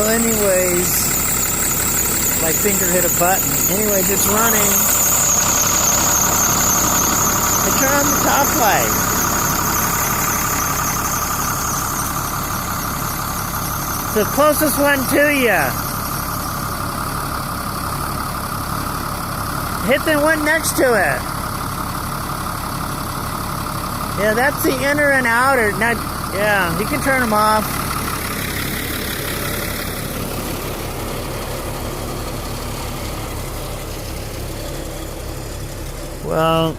Well, anyways, my finger hit a button. Anyways, it's running. I turn on the top light. The closest one to you. Hit the one next to it. Yeah, that's the inner and outer. Not, yeah, you can turn them off. Well,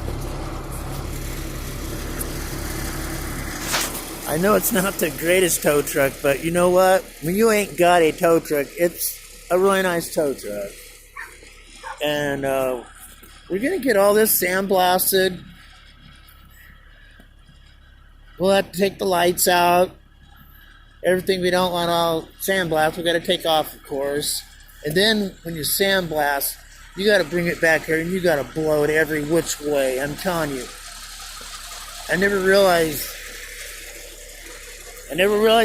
I know it's not the greatest tow truck, but you know what? When you ain't got a tow truck, it's a really nice tow truck. And we're going to get all this sandblasted. We'll have to take the lights out. Everything we don't want all sandblast, we got to take off, of course. And then when you sandblast, you got to bring it back here and you got to blow it every which way. I'm telling you. I never realized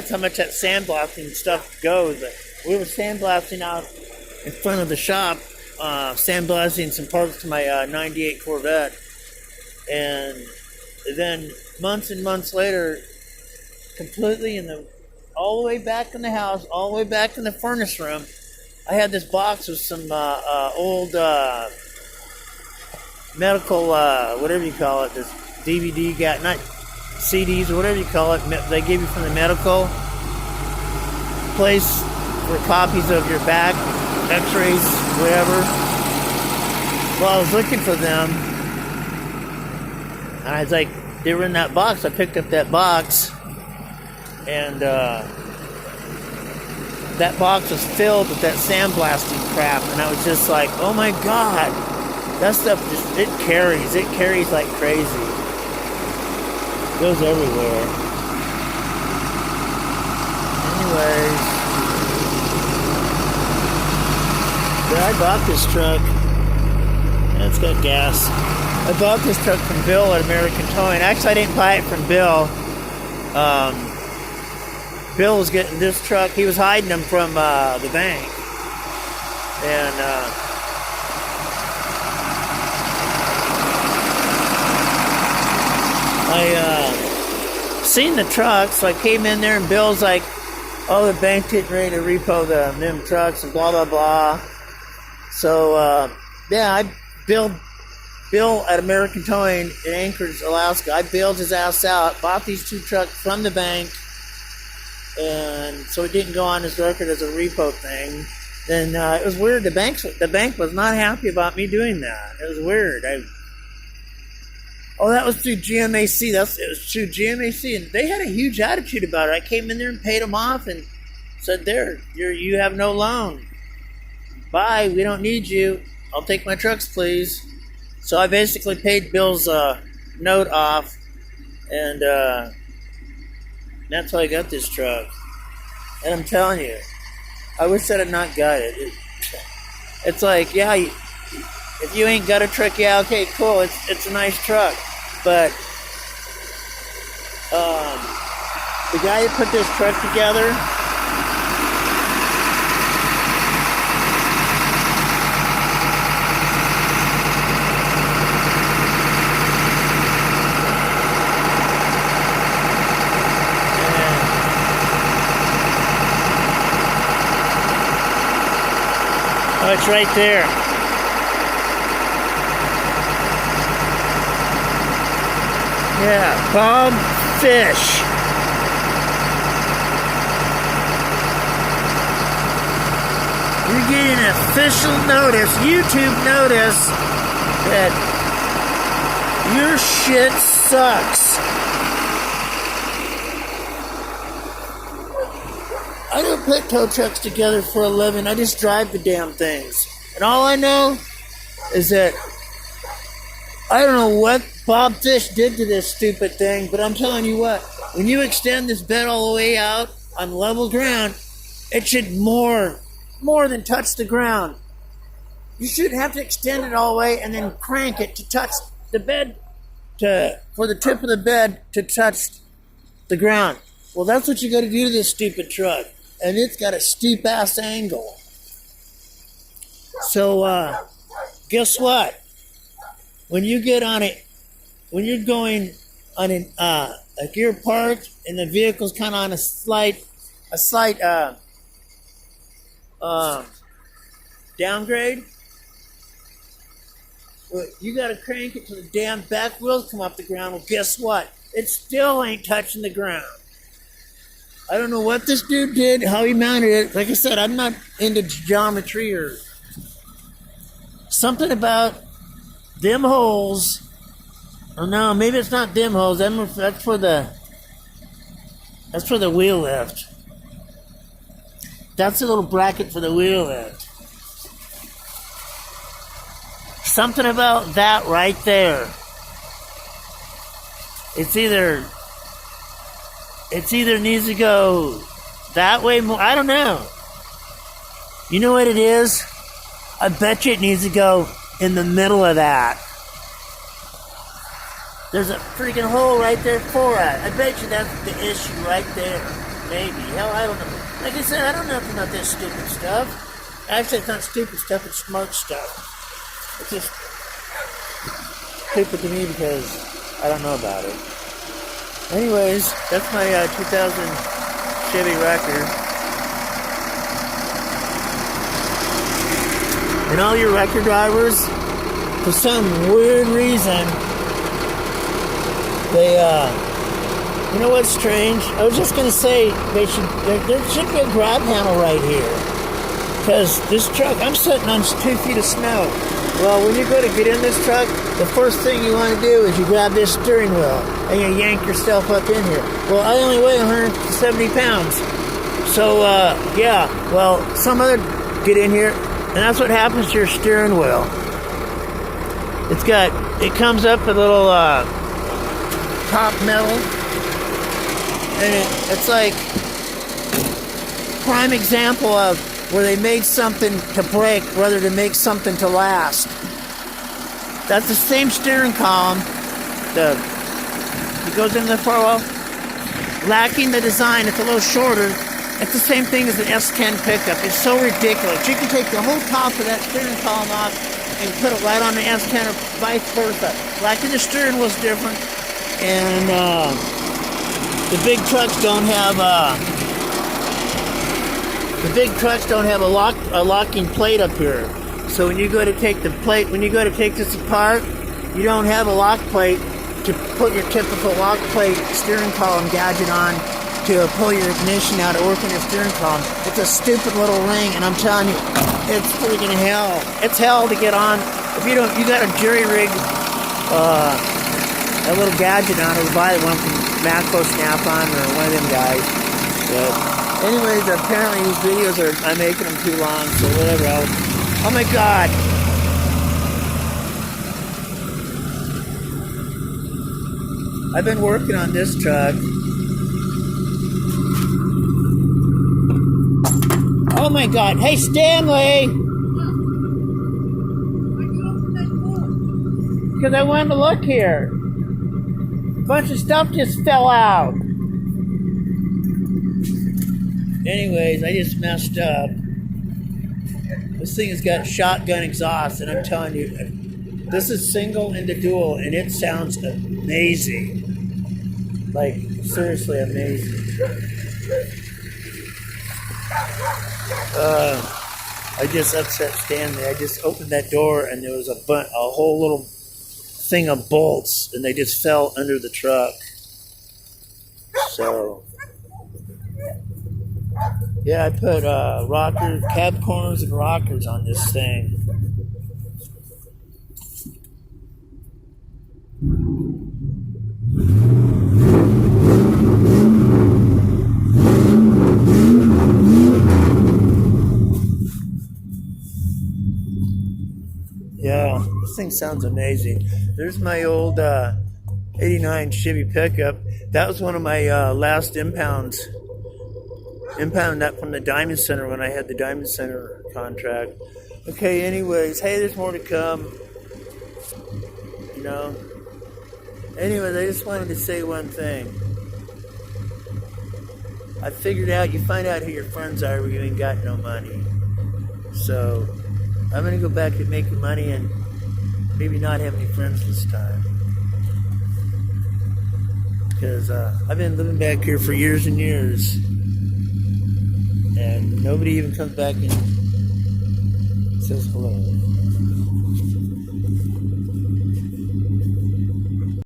how much that sandblasting stuff goes. We were sandblasting out in front of the shop, sandblasting some parts to my 98 Corvette. And then months and months later, completely all the way back in the house, all the way back in the furnace room, I had this box with some old medical, whatever you call it, this DVD, not CDs or whatever you call it, they give you from the medical place for copies of your back, x-rays, whatever. Well, I was looking for them, and I was like, they were in that box. I picked up that box, and that box was filled with that sandblasting crap, and I was just like, oh my god, that stuff it carries like crazy. It goes everywhere. Anyways, yeah, I bought this truck. Yeah, it's got gas. I bought this truck from Bill at American Towing. Actually, I didn't buy it from Bill. Bill was getting this truck. He was hiding them from the bank. And I seen the truck, so I came in there, and Bill's like, oh, the bank's getting ready to repo them trucks and blah, blah, blah. So, yeah, Bill at American Towing in Anchorage, Alaska, I bailed his ass out, bought these two trucks from the bank, and so it didn't go on his record as a repo thing. Then it was weird. The bank was not happy about me doing that. It was weird. That was through GMAC. It was through GMAC, and they had a huge attitude about it. I came in there and paid them off and said, "There, you have no loan. Bye. We don't need you. I'll take my trucks, please." So I basically paid Bill's note off, and that's how I got this truck. And I'm telling you, I wish I'd have not got it. It's like, yeah, if you ain't got a truck, yeah, okay, cool, it's a nice truck. But the guy who put this truck together, oh, it's right there. Yeah, Bob Fish. You're getting an official notice, YouTube notice, that your shit sucks. I don't put tow trucks together for a living. I just drive the damn things. And all I know is that I don't know what Bob Fish did to this stupid thing, but I'm telling you what, when you extend this bed all the way out on level ground, it should more than touch the ground. You shouldn't have to extend it all the way and then crank it to touch the bed, for the tip of the bed to touch the ground. Well, that's what you got to do to this stupid truck. and it's got a steep ass angle. So guess what? When you get on it, when you're going on an like you're parked and the vehicle's kind of on a slight downgrade, well, you got to crank it till the damn back wheels come off the ground. Well, guess what? It still ain't touching the ground. I don't know what this dude did, how he mounted it. Like I said, I'm not into geometry or something about them holes. Oh no, maybe it's not them holes. That's for the wheel lift. That's a little bracket for the wheel lift. Something about that right there. It's either needs to go that way more. I don't know. You know what it is? I bet you it needs to go in the middle of that. There's a freaking hole right there for it. I bet you that's the issue right there. Maybe. Hell, I don't know. Like I said, I don't know nothing about this stupid stuff. Actually, it's not stupid stuff, it's smart stuff. It's just stupid to me because I don't know about it. Anyways, that's my 2000 Chevy Wrecker. And all your Wrecker drivers, for some weird reason, they, you know what's strange? I was just gonna say there should be a grab handle right here. Because this truck, I'm sitting on 2 feet of snow. Well, when you go to get in this truck, the first thing you want to do is you grab this steering wheel and you yank yourself up in here. Well, I only weigh 170 pounds. So, yeah, well, some other get in here, and that's what happens to your steering wheel. It comes up with a little top metal, and it's like prime example of where they made something to break rather than make something to last. That's the same steering column. It goes into the four-wheel. Lacking the design, it's a little shorter. It's the same thing as an S10 pickup. It's so ridiculous. You can take the whole top of that steering column off and put it right on the S10 or vice versa. Lacking the steering wheel's different. And the big trucks don't have a locking plate up here. So when you go to take this apart, you don't have a lock plate to put your typical lock plate steering column gadget on to pull your ignition out or work on your steering column. It's a stupid little ring, and I'm telling you, it's freaking hell. It's hell to get on. If you got a jury rig, a little gadget on it, buy one from Macro Snap-on or one of them guys. But anyways, apparently these videos I'm making them too long, so whatever else. Oh my God. I've been working on this truck. Oh my God. Hey, Stanley. Because I wanted to look here. A bunch of stuff just fell out. Anyways, I just messed up. This thing has got shotgun exhaust, and I'm telling you, this is single into dual, and it sounds amazing. Like, seriously amazing. I just upset Stanley. I just opened that door, and there was a whole little thing of bolts, and they just fell under the truck. So, yeah, I put cab corners and rockers on this thing. Yeah, this thing sounds amazing. There's my old 89 Chevy pickup. That was one of my last impounds. Impound that from the Diamond Center when I had the Diamond Center contract. Okay, anyways, hey, there's more to come. You know. Anyways, I just wanted to say one thing. I figured out you find out who your friends are when you ain't got no money. So I'm gonna go back and making money and maybe not have any friends this time. Because I've been living back here for years and years, and nobody even comes back and says hello.